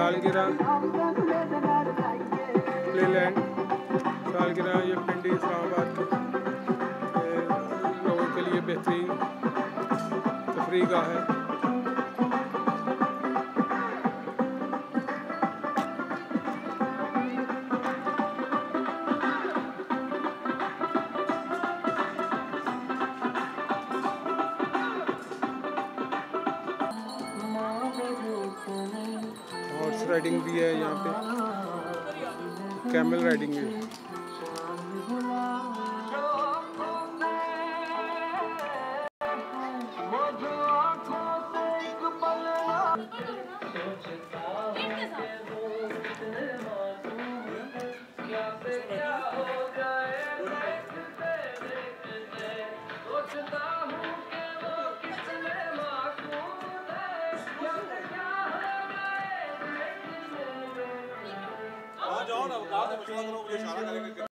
सालगिरह प्लेलैंड सालगिरह, ये पिंडी इस्लामाबाद के लोगों के लिए बेहतरीन तफरीह गाह है। हॉर्स राइडिंग भी है यहाँ पे, कैमल राइडिंग भी है। जाओ ना,